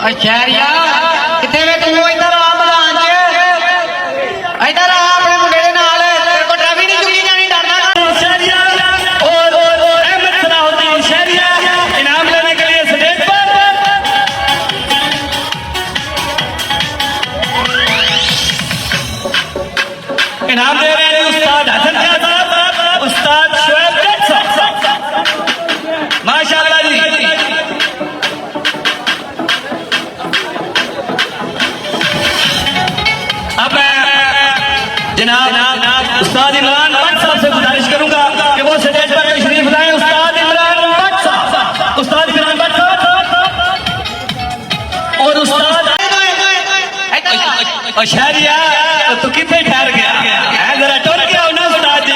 शहरिया किथे वे तू इधर आ मैदान च इधर आ अपने मुंडे दे नाल तेरे को ट्रैफिक नहीं चुकी जानी डरना शहरिया और अहमद सलाहुद्दीन शहरिया इनाम लेने के लिए स्टेज पर इनाम दे रहे हैं उस्ताद हसन शाह साहब, उस्ताद शोएब जट साहब, माशाअल्लाह जी। अब मैं जनाब उस्ताद इमरान भट्ट साहब से गुजारिश करूंगा कि वो स्टेज पर तशरीफ लाएं। उस्ताद इमरान भट्ट साहब, उस्ताद इमरान भट्ट साहब और उस्ताद शहरिया तू कितने ठहर गया है, जरा टुर गया ना उस्ताद जी।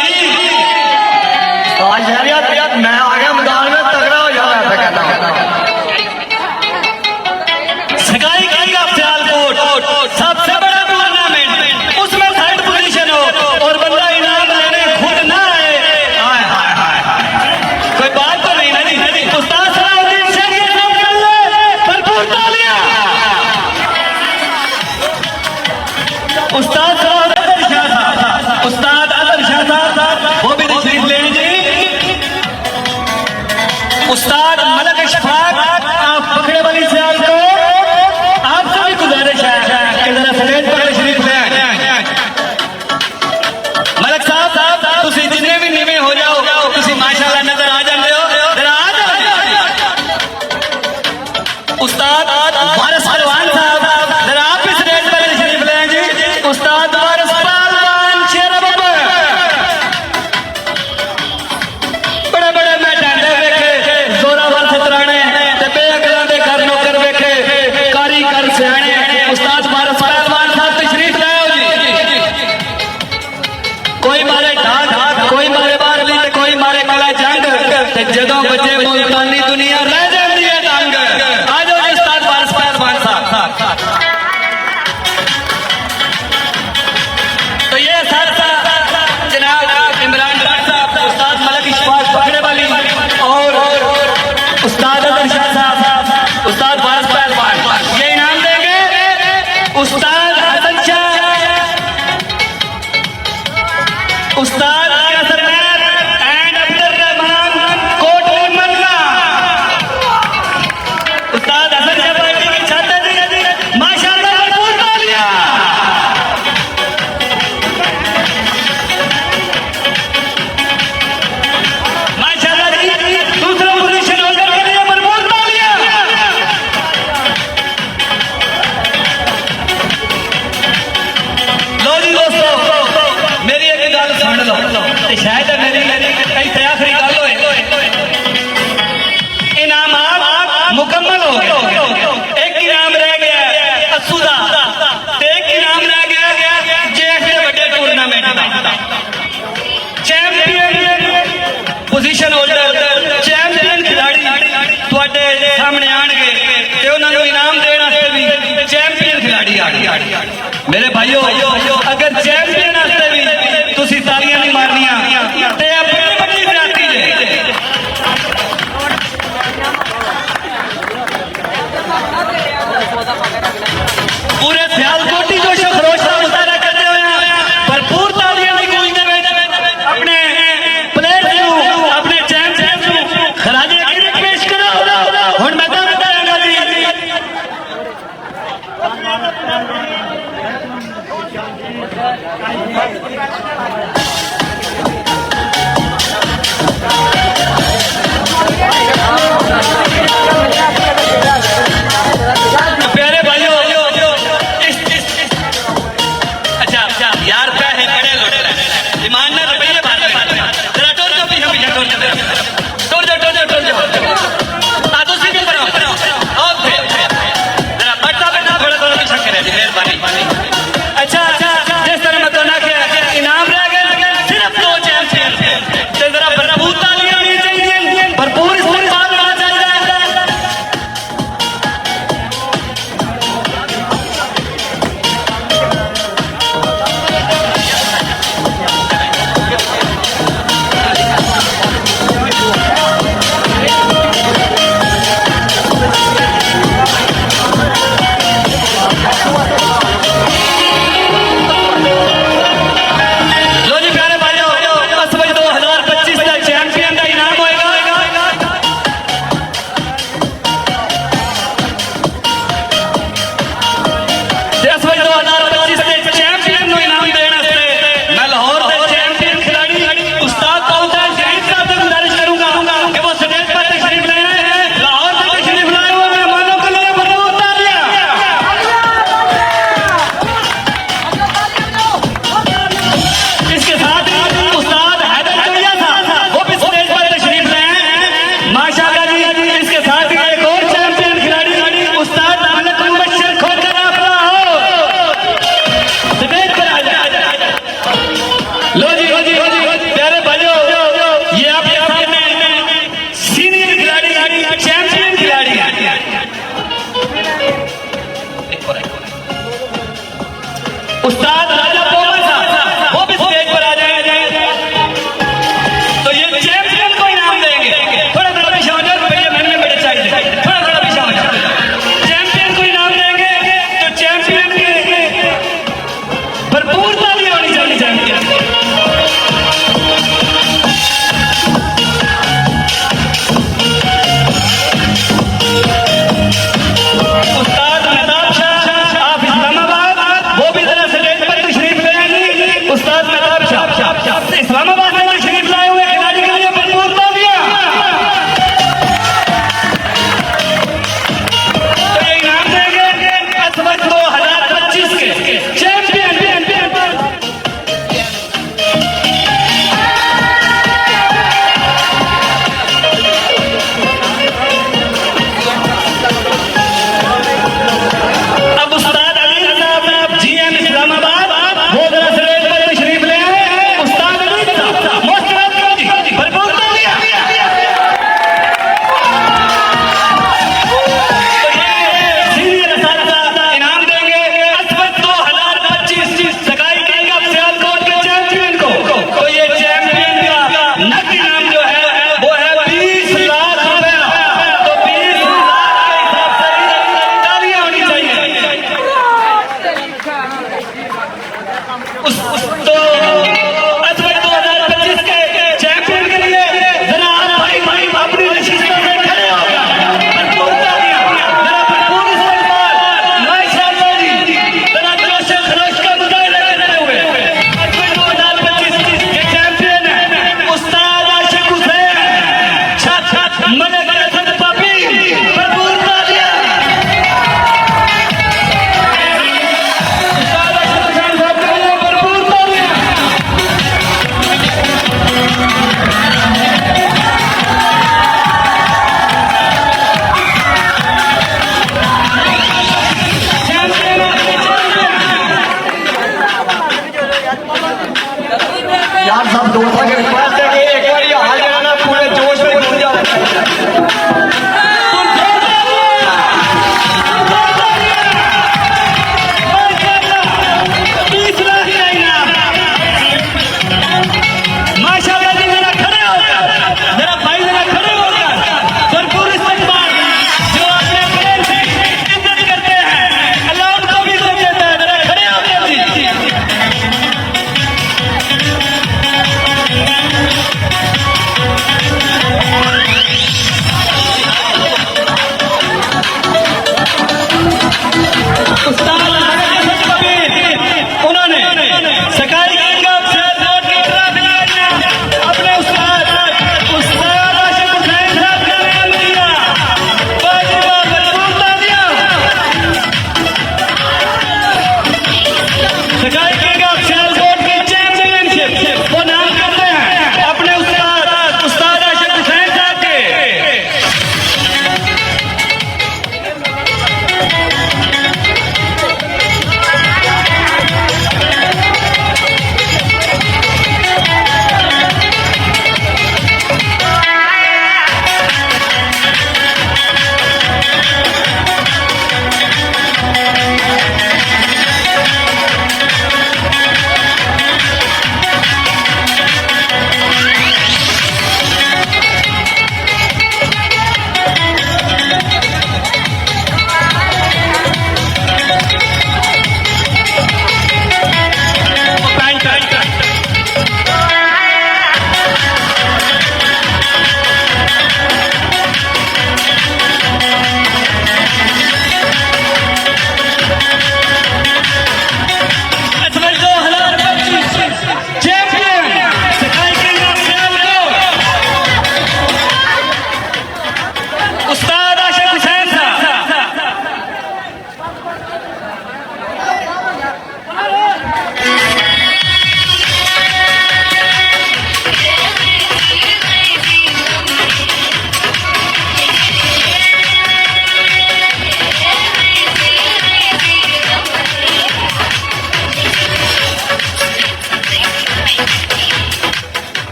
शहरिया मैं आ गया मैदान में तगड़ा हो जा मैं कहता हूं सगाई का सियालकोट सबसे बड़ा टूर्नामेंट, उसमें थर्ड पोजीशन हो और बंदा इनाम लेने खुद ना आए, कोई बात तो नहीं ना जी। उस्ताद सलाहुद्दीन शहरिया नाम कर ले, भरपूर तालियां। उस्ताद सलाहुद्दीन शाह साहब, उस्ताद अदर शाह साहब वो भी तशरीफ ले लीजिए। उस्ताद मलक इशफाक आप पकड़े वाली सियालकोट, आपसे भी गुजारिश है कि जरा स्टेज पर तशरीफ ले आए। मलक साहब तुसी जिन्ने भी नीवे हो जाओ तुसी माशाअल्लाह नजर आ जाते हो, जरा आ जाओ। उस्ताद वारिस पहलवान साहब जरा आप इस स्टेज पर तशरीफ ले आए जी। उस्ताद वारिस पहलवान शेर बब्बर, बड़े बड़े मैदान दे वेखे जोरावर सतराने ते बेअकलां दे घर नौकर वेखे कारीगर सियाणे। उस्ताद वारिस पहलवान साहब तशरीफ ले आओ जी। कोई मारे ढाक, कोई मारे बारली ते कोई मारे कला जंग, ते जदों बजे मुल्तानी दुनिया रह जाती है दंग। आ जाओ जी उस्ताद वारिस पहलवान साहब। तो ये सर जनाब इमरान भट्ट साहब, उस्ताद मलक इशफाक पकड़े वाली और उस्ताद अदर शाह साहब, उस्ताद वारिस पहलवान ये इनाम देंगे। उस्ताद हसन शाह, उस्ताद कैसरनैर and Abdul Rahman coat Manna, Ustad Hasan Shah party की छात्र जी माशाअल्लाह भरपूर तालियां। माशाअल्लाह जी दूसरा पोजीशन होल्डर के लिए भरपूर तालियां। लो जी दोस्तों मेरी एक गल सुन लो, ते शायद मेरी कई आखिरी गल होए। इनामात मुकम्मल हो गए, एक इनाम रह गया अस्सू दा ते एक इनाम रह गया जेएफ दे बड़े टूर्नामेंट दा। चैंपियन पोजीशन होल्डर, चैंपियन खिलाड़ी तुहाडे सामने आणगे ते उन्हां नूं इनाम देण वास्ते भी चैंपियन खिलाड़ी आणगे। मेरे भाइयों अगर चैंपियन वास्ते भी तुसी तालियां नहीं मारनियां ते अपनी बड़ी जाती जे। पूरे सियालकोटी जो खरोश का मुजाहरा करते हुए भरपूर तालियां की गूंज दे अपने प्लेयर को, अपने चैंपियन को खराजे गिरफ्त पेश करो। हुण मैं दम करांगा जी। प्यारे भाइयों अच्छा यार क्या है बड़े लोग ईमान ना रुपये जरा टोर जाओ पीछे टोर जाओ तातो सीधे करो और जरा बट्टा बट्टा थोड़ा पीछे करे मेहरबानी। अच्छा जिस तरह मैं दोनों के इनाम रह गए सिर्फ 2 चैंपियन, तो जरा भरपूर तालियां होनी चाहिए, भरपूर इस्तेमाल होना चाहिए।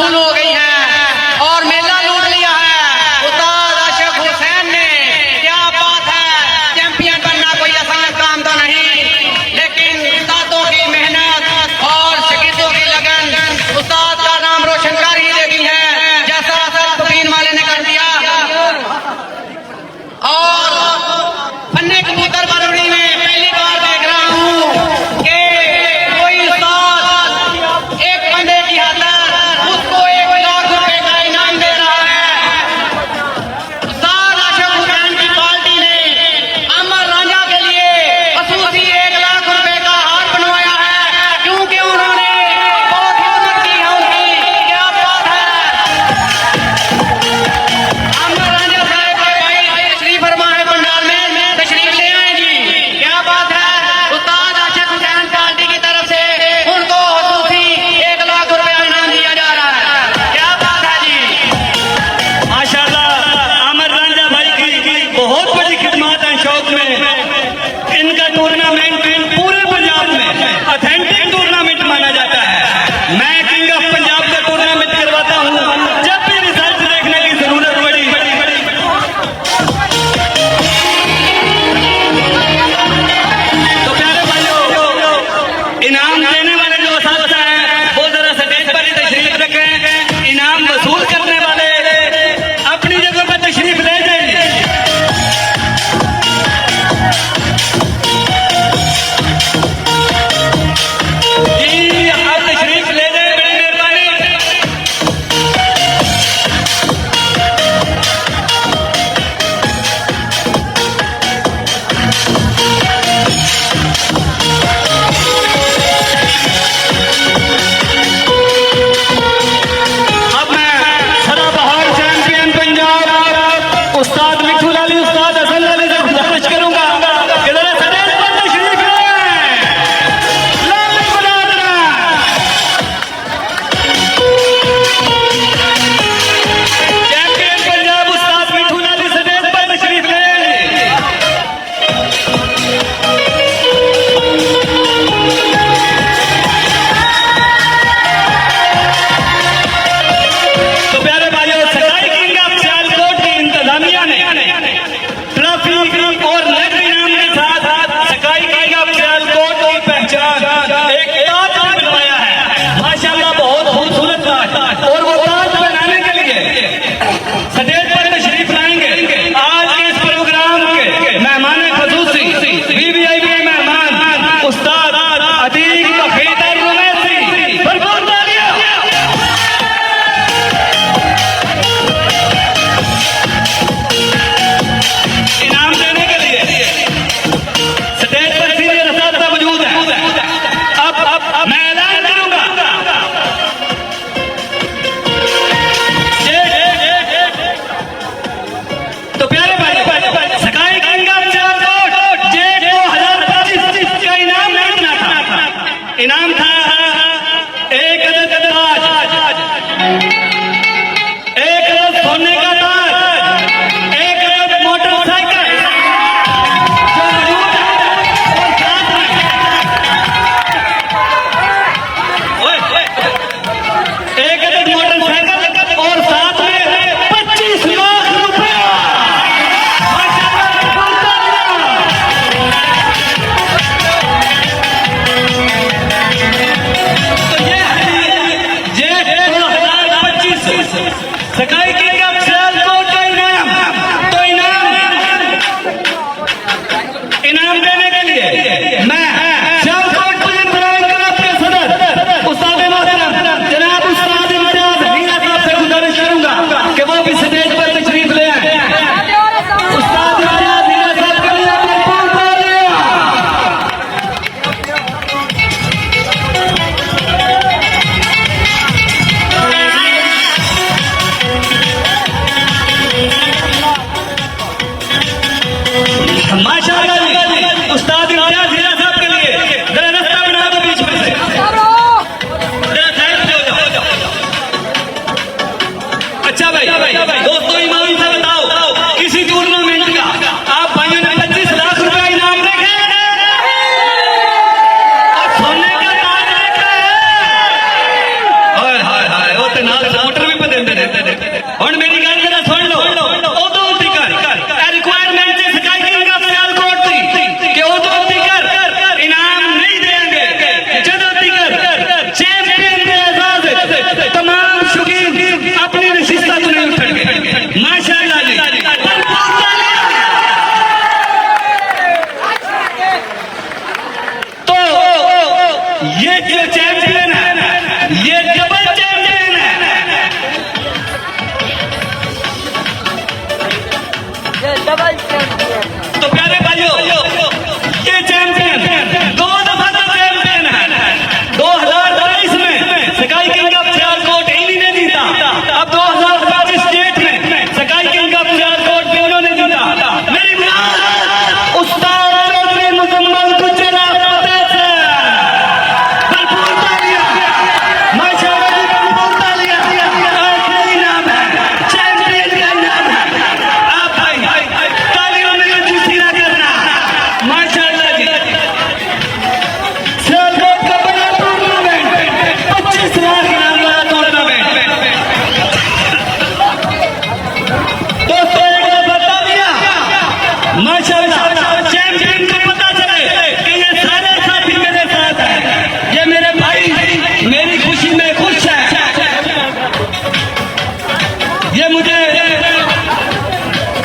फुल हो गई है और मेला लूट लिया है। उस्ताद आशिक हुसैन ने, क्या बात है, चैंपियन बनना कोई आसान काम तो नहीं, लेकिन उस्तादों की मेहनत और शागिर्दों की लगन उस्ताद का नाम रोशन कर ही देती है, जैसा सलीम वाले ने कर दिया। और फन्ने कबूतर बरूनी में पहली बार देख रहा हूँ कि कोई उस्ताद एक बंदे की हालत उसको 1 लाख रुपए का इनाम दे रहा है। उस्ताद आशिक हुसैन की पार्टी ने अमर रांझा के लिए खसूसी 1 लाख रुपए का हार बनवाया है, क्योंकि उन्होंने बहुत हिम्मत की है उनकी। क्या बात है, अमर रांझा साहब के भाई तशरीफ फरमा है, पंडाल में तशरीफ ले आए जी। क्या बात है, उस्ताद आशिक हुसैन पार्टी की तरफ से उनको खसूसी 1 लाख रुपया इनाम दिया जा रहा है। क्या बात है जी। माशाल्लाह अमर रांझा भाई की बहुत बड़ी खिदमत है शौक में। इनका टूर्नामेंट पूरे पंजाब में ऑथेंटिक टूर्नामेंट माना जाता है। मैं किंग ऑफ पंजाब का टूर्नामेंट करवाता हूँ जब भी रिजल्ट देखने की जरूरत पड़ी। तो प्यारे भाइयों, इनाम देने वाले जो असातिज़ा हैं वो जरा स्टेज पर ही तशरीफ रखें। इनाम वसूल करने वाले अपनी जगह पर तशरीफ ले जाइए। जी आप तशरीफ ले जाए, बड़ी मेहरबानी। अब मैं सदाबहार चैंपियन पंजाब उस्ताद मिठू लाली, उस्ताद हसन लाली से गुजारिश करूंगा कि जरा स्टेज पर तशरीफ ले आएं। लाली बजा देना। चैंपियन पंजाब उस्ताद मिठू लाली स्टेज पर तशरीफ ले आएंगे। तो प्यारे भाइयों, सगाई किंग ऑफ सियालकोट की इंतजामिया ने ट्रॉफी और नगद इनाम के साथ सगाई किंग ऑफ सियालकोट की पहचान एक ताज बनवाया है। माशाल्लाह बहुत खूबसूरत ताज, और वो ताज बनाने के लिए स्टेज पर तशरीफ लाएंगे आज के इस प्रोग्राम के मेहमान खसूसी वीवीआईपी मेहमान उस्ताद अतीक बखीतर रुमैसी। भरपूर तालियां। इनाम देने के लिए स्टेज पर सीनियर असातिज़ा मौजूद है। अब मैं ऐलान करूंगा। तो प्यारे भाई, सगाई किंग ऑफ सियालकोट जेठ 2025 का इनाम नहीं बना था। इनाम था एक अदद ताज, एक अदद सोने का ताज, एक अदद मोटरसाइकिल जो मौजूद है, और साथ में एक अदद मोटरसाइकिल और साथ में 25 लाख रुपया। माशाल्लाह, बहुत तालियां। तो ये जेठ 2025 सगाई किंग ऑफ सियालकोट का इनाम। तो इनाम देने के लिए मैं सियालकोट पुलिस ब्रांच क्लब के सदर उस्ताद मोहतरम जनाब उस्ताद इम्तियाज मीना साहब से गुजारिश करूंगा कि वो भी स्टेज पर तशरीफ ले आए। उस्ताद इम्तियाज मीना साहब के लिए भरपूर तालियां। माशाअल्लाह जी, उस्ताद इम्तियाज मीना साहब के लिए जरा रास्ता बना दो बीच में से। जरा साइड पे हो जाओ। अच्छा भाई, दोस्तों ईमान से बताओ, किसी टूर्नामेंट का आप भाइयों ने 25 लाख रुपया इनाम रखे और सोने का ताज रखा है। हाय हाय हाय, वो ते नाल सपोर्टर भी बदलते रहते हैं हुन मेरी गल जरा सुन लो उदों तिकर रिक्वायरमेंट है स्काई किंग ऑफ सियालकोट दी कि उदों तिकर इनाम नहीं देंगे जदों तिकर चैंपियन के एजाज तमाम शौकीन अपनी नशिस्ता तो नहीं उठणगे माशाअल्लाह जी तो ये जो चैंपियन है ये डबल चैंपियन है तो प्यारे भाइयों ये चैंपियन 2 दफा का चैंपियन है 2023 में स्काई किंग ऑफ सियालकोट इन्हीं ने जीता अब 2022 स्टेट में स्काई किंग ऑफ सियालकोट भी उन्होंने जीता मेरी उस्ताद चौधरी मुजम्मल गुज्जर फतेह से भरपूर तालियां माशाअल्लाह जी भरपूर तालियां आखिरी इनाम है चैंपियन का इनाम है आप भाई तालियों में दूसरी ना करना माशाअल्लाह जी सियालकोट का बड़ा टूर्नामेंट 25 लाख इनाम वाला टूर्नामेंट दोस्तों एक बता दिया माशाअल्लाह चैंपियन को पता चले कि ये सारे साथी मेरे साथ हैं ये मेरे भाई मेरी खुशी में खुश है ये मुझे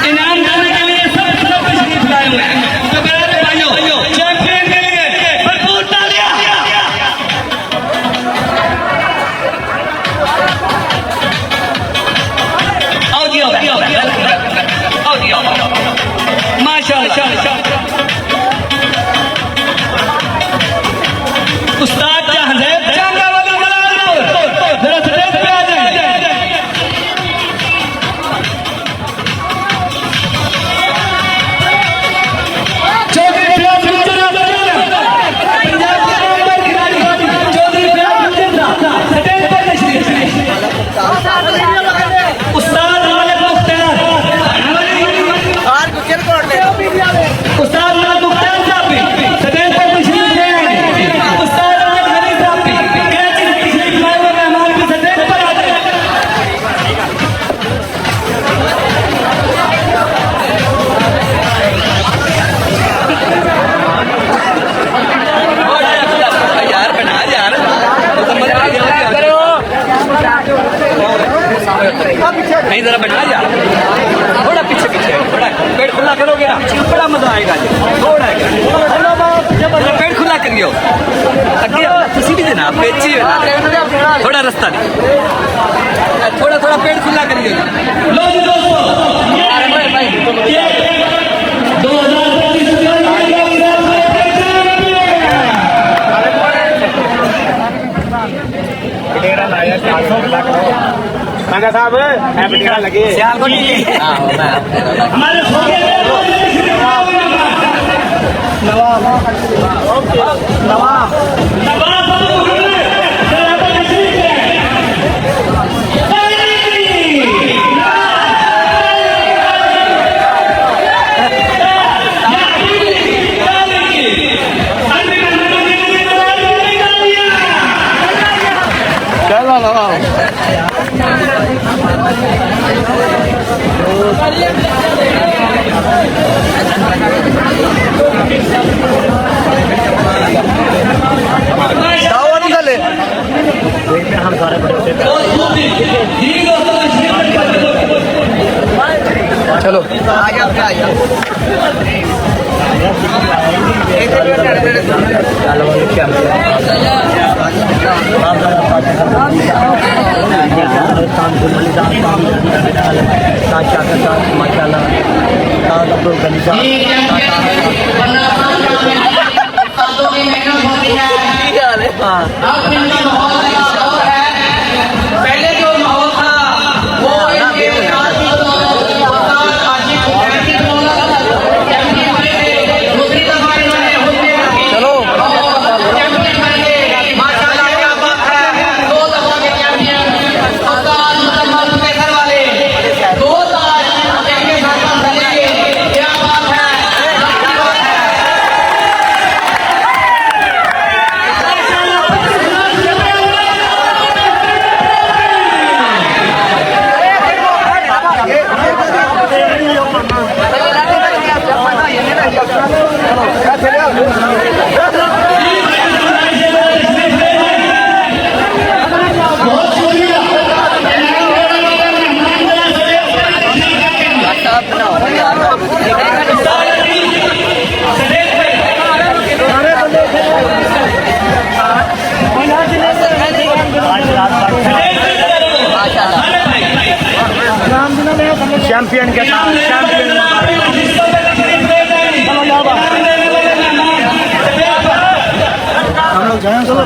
इनाम देने के लिए सब तशरीफ लाए हुए हैं तो मेरे भाइयों चैंपियन के लिए भरपूर तालियां आओ जी आओ जी माशाअल्लाह उस्ताद जहांजेब चांगा वाला मलालपुर जरा स्टेज पे आ जाए चौधरी फयाज गुज्जर पंजाब के नंबर खिलाड़ी चौधरी फयाज गुज्जर स्टेज पे तशरीफ उस्ताद मलिक मुख्तार उस्ताद मलिक मुख्तार साहब भी स्टेज पर तशरीफ ले आए उस्ताद अहमद गनी साहब भी कराची से तशरीफ लाए हुए मेहमान भी स्टेज पर आ जाए यार बना यार नहीं जरा बैठा जा थोड़ा पीछे थोड़ा पेट खुला करोगे ना बड़ा मजा आएगा जी थोड़ा पेट खुला करियो अगे तुसी भी देना बेची थोड़ा रास्ता नहीं थोड़ा थोड़ा पेट खुला करियो लो जी दोस्तों ये 2025 राजा साहब एमडी लगे हमारे चलो पहले जो माहौल था वो इनके दूसरी दफा इन्होंने चलो माशाल्लाह क्या बात है 2 दफा के चैंपियन वाले 2 ताज इनके साथ क्या बात है चैंपियन के साथ चैंपियन हम लोग जाए चलो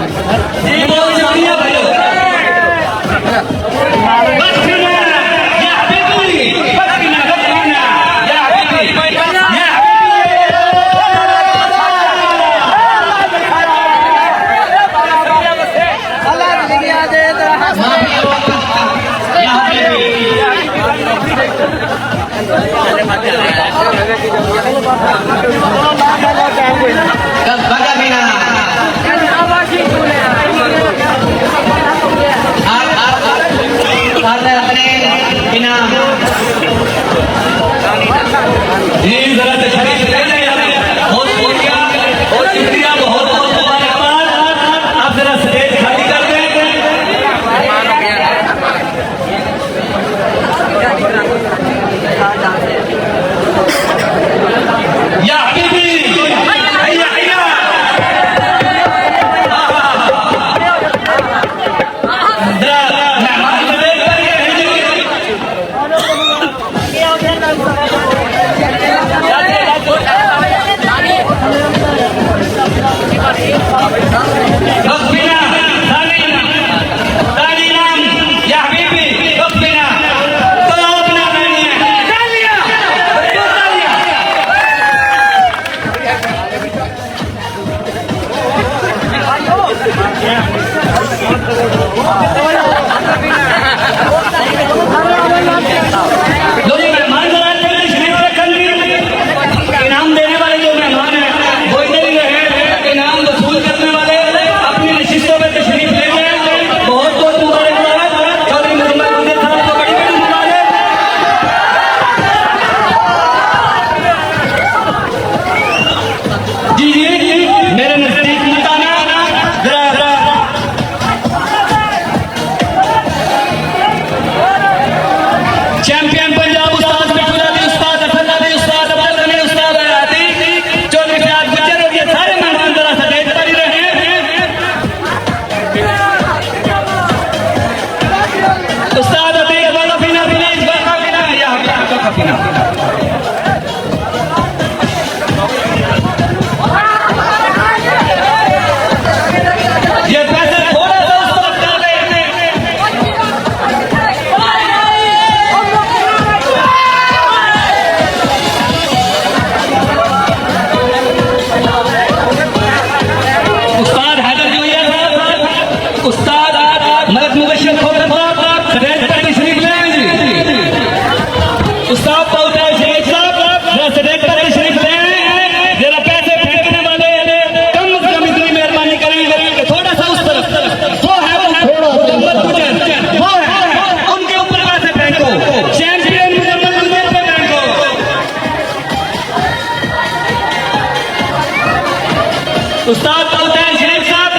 उस्ताद बोलते हैं शरीफ साहब,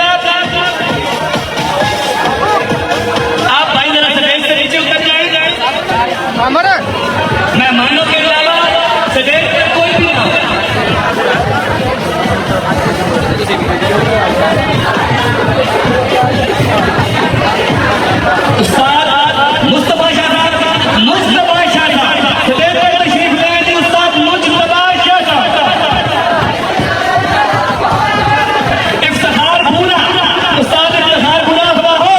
आप भाई जरा स्टेज से नीचे उतर जाए। मेहमानों के अलावा स्टेज पर कोई भी ना उस्ताद मुस्तफा शाह साहब, मुस्तफा शाह साहब स्टेज पर तशरीफ ले आए। उस्ताद मुस्तफा शाह साहब इफ्तिखार पूरा, उस्ताद इफ्तिखार पूरा हुआ हो,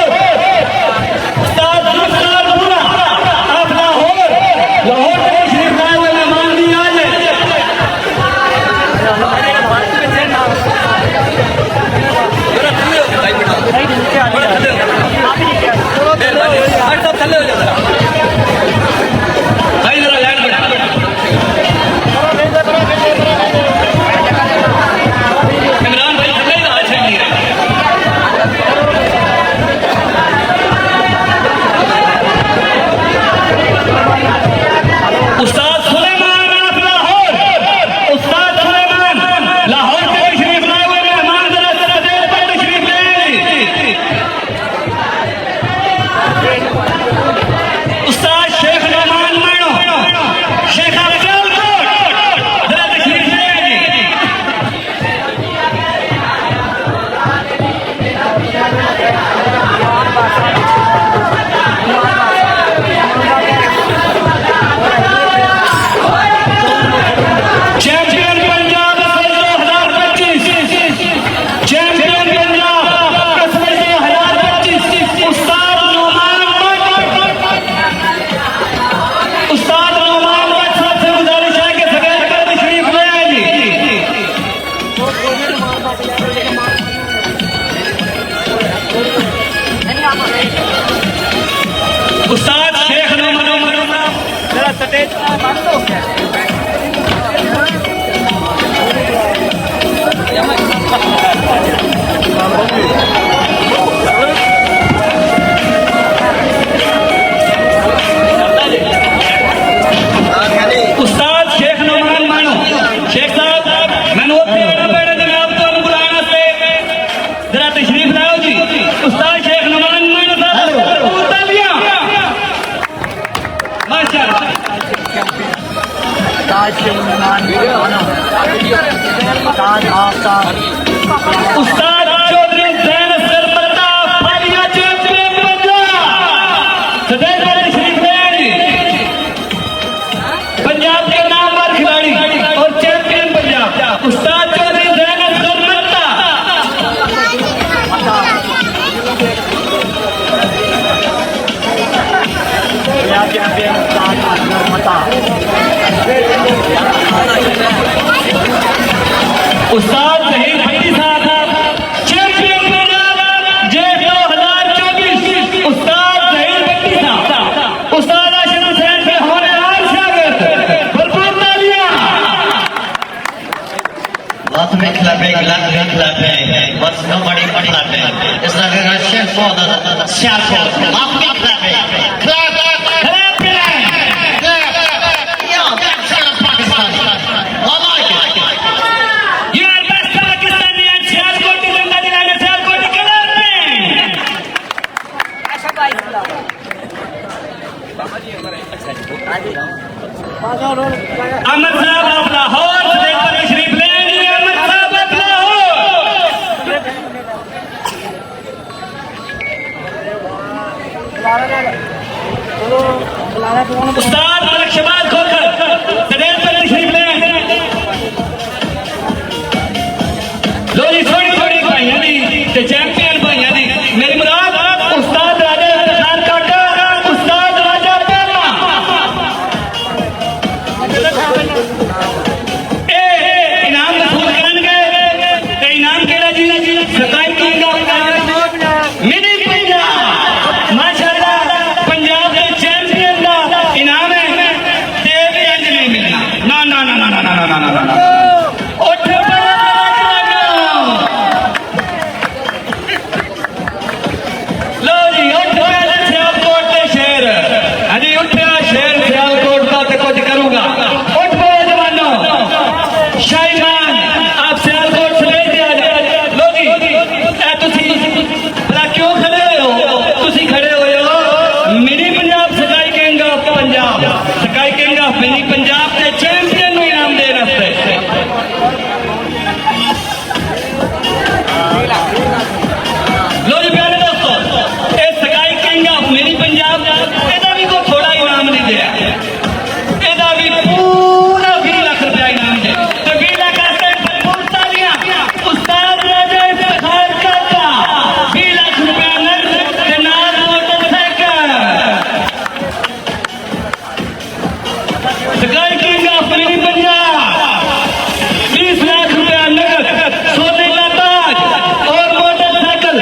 उस्ताद इफ्तिखार पूरा आप लाहौर उस्ताद शेख नौमान मानो शेख साहब मैंने वो पेड़ा पेड़ा जनाब तो बुलाना से जरा तशरीफ लाओ जी उस्ताद शेख नौमान मानो साहब तालियां माशाल्लाह ताज के मेहमान ताज आपका उस्ताद चौधरी जैन सरपंच फालिया चैंपियन पंजाब सदैव तशरीफ लाए जी पंजाब के नामवर खिलाड़ी और चैंपियन पंजाब उस्ताद चौधरी जैन सरपंच चैंपियन ताज अजगर मता उस्ताद जहीर भट्टी साहब चैंपियन पंजाब जे 2024 उस्ताद जहीर भट्टी साहब उस्ताद आशिफ हुसैन के होनहार शागिर्द भरपूर तालियां Lots of big clapping, lots of big clapping. What's nobody clapping? It's like a chef for the chef. Lots of big clapping. Clap, clap, clap, clap. Yeah, that's Pakistan. I like it. You are best Pakistani and Sialkot Janga Jila में Sialkot Ahmad साहब आप लाहौर से तशरीफ ले लिए अहमद साहब आप लाहौर उस्ताद बख्शबाज खोखर सदैव तशरीफ ले लो जी थोड़ी थोड़ी भाइयां दी ते चैंपियन भाइयां दी मेरी मुराद उस्ताद राजा इफ्तिखार काका उस्ताद राजा पेमा ए इनाम वसूल करनगे ते इनाम केड़ा जी सकाई किंग मिनी पंजाब माशाल्लाह पंजाब के चैंपियन का इनाम है ते भी अंज नहीं मिलना ना ना ना ना ना ना ना ना उठ लो जी उठ पहले सियालकोट के शेर अजी उठा शेर सियालकोट का तो कुछ करूंगा उठ पो जवानों शाहीमान आप सियालकोट से ले दिया जाए लो जी तुसी भला क्यों खड़े हो तुसी खड़े हो मिनी पंजाब सकाई किंग ऑफ पंजाब सकाई किंग ऑफ मिनी पंजाब के चैंपियन को इनाम दे रहे लो जी प्यारे दोस्तों ये सकाई किंग ऑफ मिनी पंजाब ਇਹਦਾ ਵੀ ਕੋਈ ਥੋੜਾ ਇਨਾਮ ਨਹੀਂ ਦਿਆ ਇਹਦਾ ਵੀ ਪੂਰਾ 20 ਲੱਖ ਰੁਪਏ ਇਨਾਮ ਦੇ ਤੇ 20 ਲੱਖ ਵਾਸਤੇ ਭਰਪੂਰ ਤਾਲੀਆਂ ਉਸਤਾਦ ਰਾਜਾ ਇਫਤਖਾਰ ਕਾਕਾ 20 ਲੱਖ ਰੁਪਏ ਨਗਦ ਤੇ ਨਾਲ ਮੋਟਰਸਾਈਕਲ सकाई king of mini Punjab 20 lakh रुपया नगद सोने का ताज और मोटरसाइकिल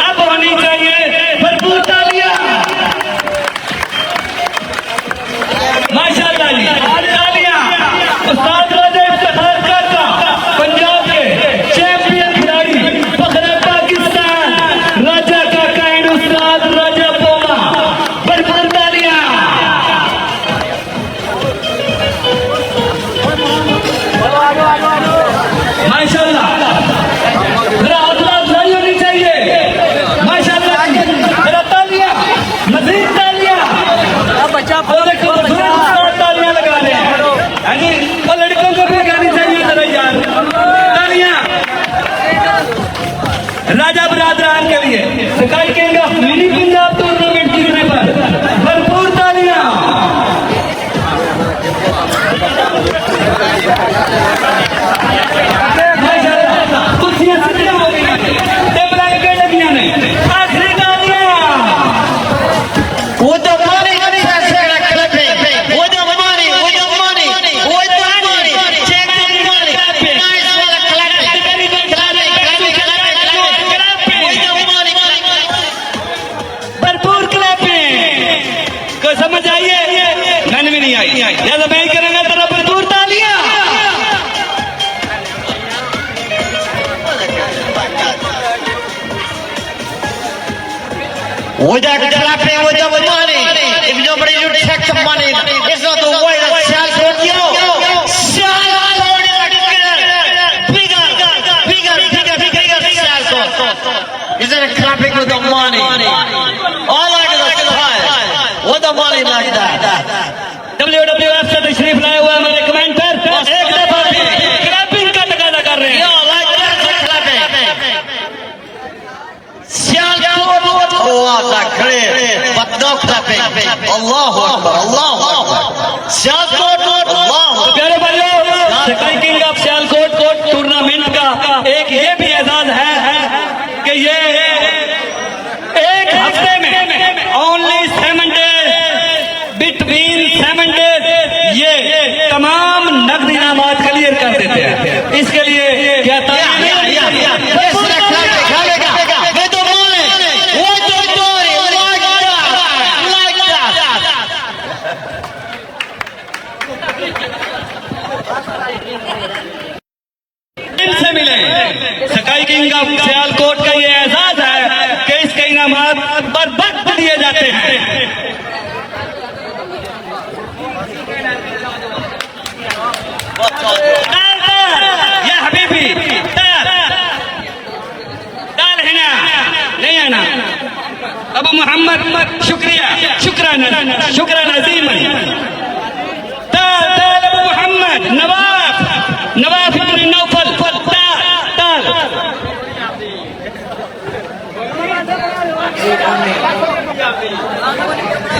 अब होनी चाहिए भरपूर तालियां माशाल्लाह जी तालियां उस्ताद राजा इफ्तिखार काका पंजाब के चैंपियन खिलाड़ी फखरे पाकिस्तान राजा काका एंड उस्ताद राजा पोमा भरपूर तालियां माशाल्लाह मेरा हौसला अफजाई होनी चाहिए माशाल्लाह मेरा तालियां मजीद तालियां बच्चा और देखो तालियां लगा रहे हैं हाँ जी और लड़कों को भी लगानी चाहिए जरा यार तालियां राजा बरादरान के लिए सकाई king of mini Punjab tournament जीतने पर भरपूर तालियां कुर्सियां सीधा हो गई टेबल के लगियां ने आखिरी तालियां With the money, that's clapping. With the money, with the money, with the money. Check the money. Nice for the clapping. Clapping, clapping, clapping, clapping. With the money. भरपूर क्लैपिंग को समझ आइए मैंने भी नहीं आई। या लबैक करेंगे तरफ पर दूर तालियां। Without clapping with the money, if nobody will check the money, it's not the way that shall go. Isn't it clapping with the money? All like that, with the money like that. WWF से तशरीफ लाए हुए हमारे commenter एक दफा भी clapping का तकाजा कर रहे हैं। Yeah, like that, clapping. Shall go. Oh, that's clear. But no clapping. Allahu Akbar. Allahu Akbar. Shall go. Allahu Akbar. प्यारे भाइयों, sky king of Sialkot tournament का एक ये भी एजाज है कि ये एक हफ्ते में ओनली 7 डेज, बिटवीन 7 डेज ये तमाम नकद इनामात क्लियर कर देते हैं। इसके लिए क्या से मिले। स्काई किंग ऑफ सियालकोट का ये एजाज है कि इसके इनामात बर्बाद दिए जाते हैं। या हबीबी ताल है ना, नहीं है ना अबू मोहम्मद, शुक्रिया, शुक्राना अजीमन। ताल अबू मोहम्मद, नवाफ इब्न नौफल, ताल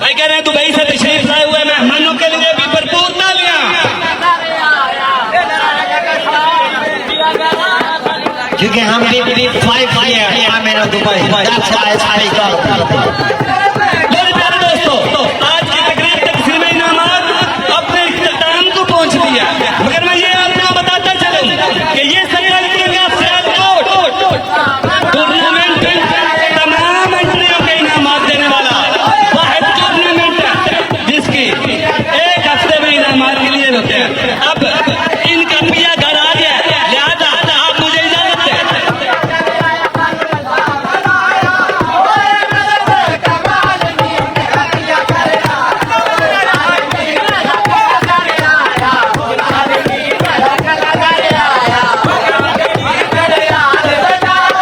भाई कह रहे हैं दुबई से तशरीफ लाए हुए मेहमानों के लिए भी भरपूर तालियां। क्योंकि हम भी 5 years I'm in Dubai. That's why I speak up. मेरे प्यारे दोस्तों, आज की तकरीब तकसीम इनामात अपने इख्तिताम को पहुंच दिया, मगर मैं ये आपको बताता चलूं कि ये sky king of Sialkot tournament तमाम एंट्रियों के इनामात देने वाला वाहिद टूर्नामेंट है जिसकी एक हफ्ते में इनामात क्लियर होते हैं। अब इनका पिया घर आ गया, लिहाजा आप मुझे इजाजत दें।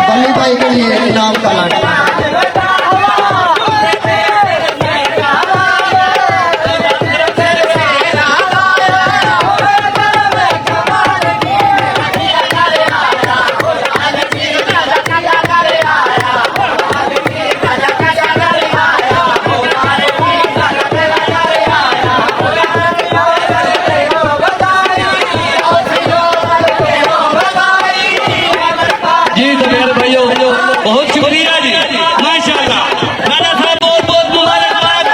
बल्ली भाई के लिए इनाम का लाना जी तो मेरे भाइयों बहुत शुक्रिया जी, माशाल्लाह। राजा साहब बहुत बहुत मुबारकबाद।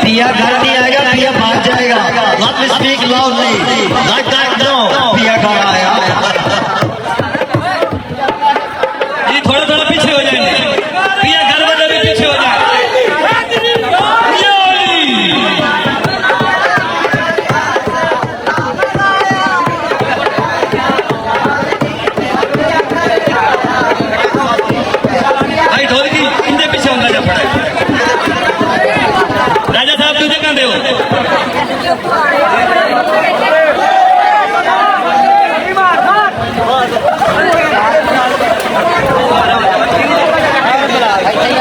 पिया घर नहीं आएगा, पिया भाग जाएगा। Let me speak loudly. Like that, no. पिया घर आया। जी थोड़ा पीछे हो जाएंगे, पिया घर वाले भी पीछे हो जाए। भाई ढोल की इनके पीछे होना जब पड़ा। राजा साहब तुझे कहाँ दे हो?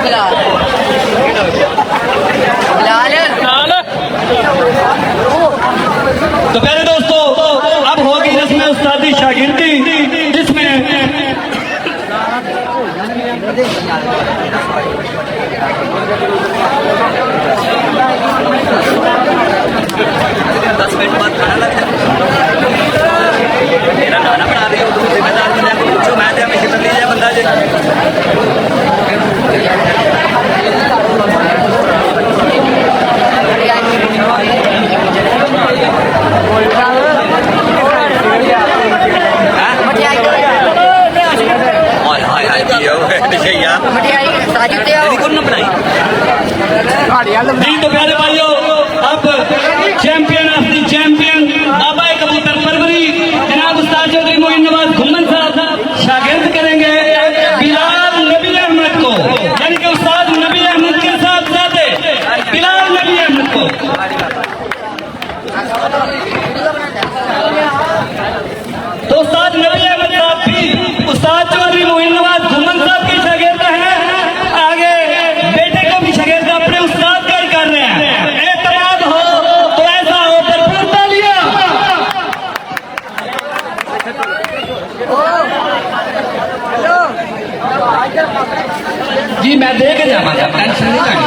बिलाल तो प्यारे दोस्तों, अब होगी रस्म उस्तादी शागिर्दी, जिसमें मेरा गाना बना रही हो, तुम जिम्मेदार बने को पूछो, मैं तो हमेशा बदली जाए बंदा जी। जी तो प्यारे भाइयों, अब चैंपियन ऑफ द चैंपियन बाबा कबूतर परवरी जनाब उस्ताद चौधरी मोइन नवाज घुम्मन साहब शागिर्द करेंगे बिलाल नबी अहमद को, यानी कि उस्ताद नबी अहमद के साहबजादे बिलाल नबी अहमद को। तो उस्ताद नबी अहमद साहब भी उस्ताद चौधरी मोइन नवाज घुम्मन साहब के शागिर्द हैं। आगे बेटे को भी शागिर्द अपने उस्ताद का ही कर रहे हैं। एतमाद हो तो ऐसा हो, पर पूर्ता लिया जी मैं दे के जाऊंगा, टेंशन नहीं करनी।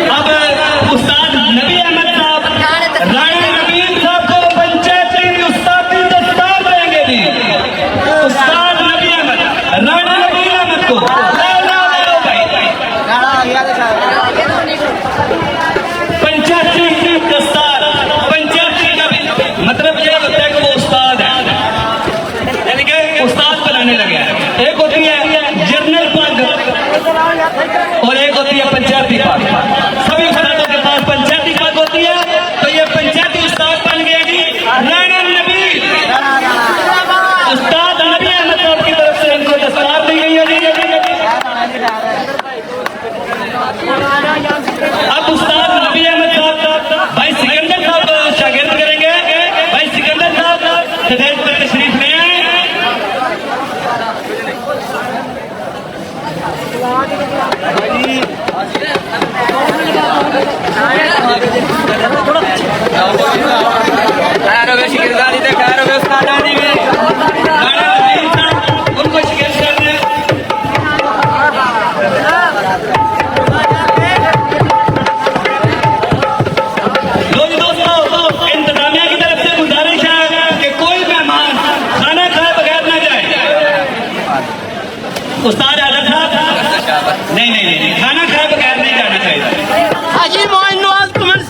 अब उस्ताद नबी अहमद साहब राणा नवीन साहब को पंचायती उस्तादी दस्तार देंगे जी। उस्ताद नबी अहमद राणा नवीन अहमद को पंचायती दस्तार। पंचायती का भी मतलब यह होता है कि वो उस्ताद है, यानी कि उस्ताद बनाने लगे हैं। एक होती है जर्नल पद और एक होती है पंचायती पद। सभी उस्तादों के पास पंचायती पद होती है, तो ये पंचायती उस्ताद बन गया जी राणा नबी। उस्ताद नबी अहमद साहब की तरफ से इनको दस्तार दी गई है जी। अब उस्ताद नबी अहमद साहब भाई सिकंदर साहब शागिर्द करेंगे। भाई सिकंदर साहब सदैव पर तशरीफ ले आए। उनको शिकायत करने दोस्तों, इंतजामिया की तरफ से गुजारिश है कि कोई मेहमान खाना खाए बगैर ना जाए। उस्ताद आदर साहब नहीं नहीं नहीं, खाना खाए बगैर नहीं जाना चाहिए। हाजी Moin Nawaz Ghumman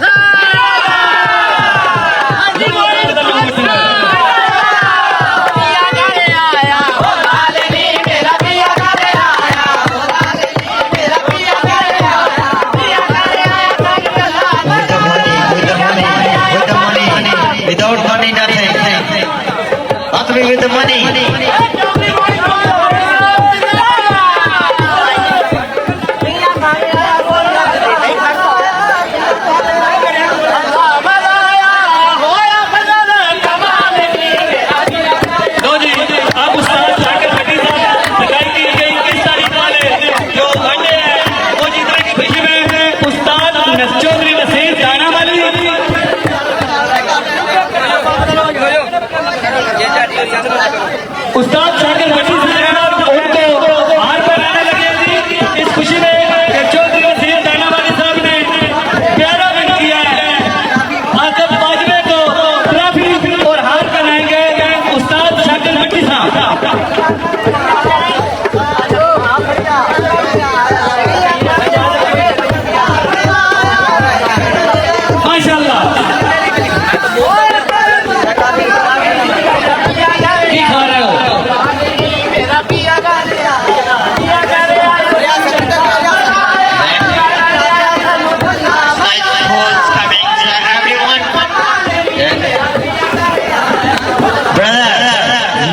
Without money, nothing. Nothing with the money. लो जी, अब उस्ताद शागिर्द भट्टी साहब दिखाई दी गई किस तारीख वाले जो वनडे है वो जीतने की खुशी में उस्ताद चौधरी नसीर दाना वाली उस्ताद शागिर्द भट्टी साहब उनको हार पहनाने लगे जी। इस खुशी में कि चौधरी नसीर दाना वाली साहब ने प्यारा विन किया है। आसिफ वाजपेयी को ट्रॉफी और हार पहनाएंगे उस्ताद शागिर्द भट्टी साहब। माशाल्लाह की खा रहे हो? Nice calls coming to everyone. Brother,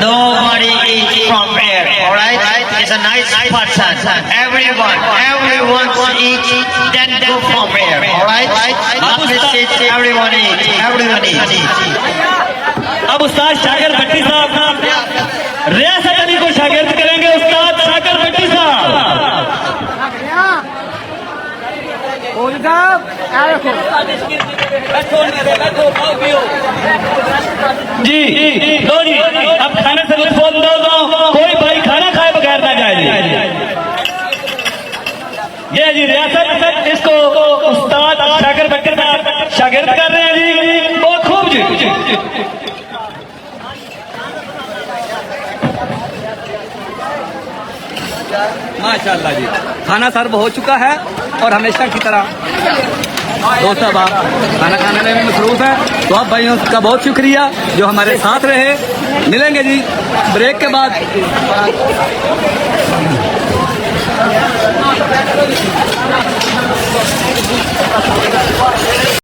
nobody eats from here, alright? It's a nice person. Everyone eats, then go from here, alright? Not mistake, everyone eats. अब उस्ताद शागिर्द भट्टी साहब रियासत अली को शागिर्द करेंगे। उस्ताद शागिर्द भट्टी साहब साहब आ रखो जी लो जी, अब खाने से लुत्फ दो, कोई भाई खाना खाए बगैर ना जाए जी। ये जी रियासत, इसको उस्ताद शागिर्द बकर शागिर्द कर रहे हैं जी, बहुत खूब जी। माशाल्लाह जी, खाना सर्व हो चुका है और हमेशा की तरह दोस्त साहब आप खाना खाने में भी मसरूफ है, तो आप भाइयों का बहुत शुक्रिया जो हमारे साथ रहे। मिलेंगे जी ब्रेक के बाद।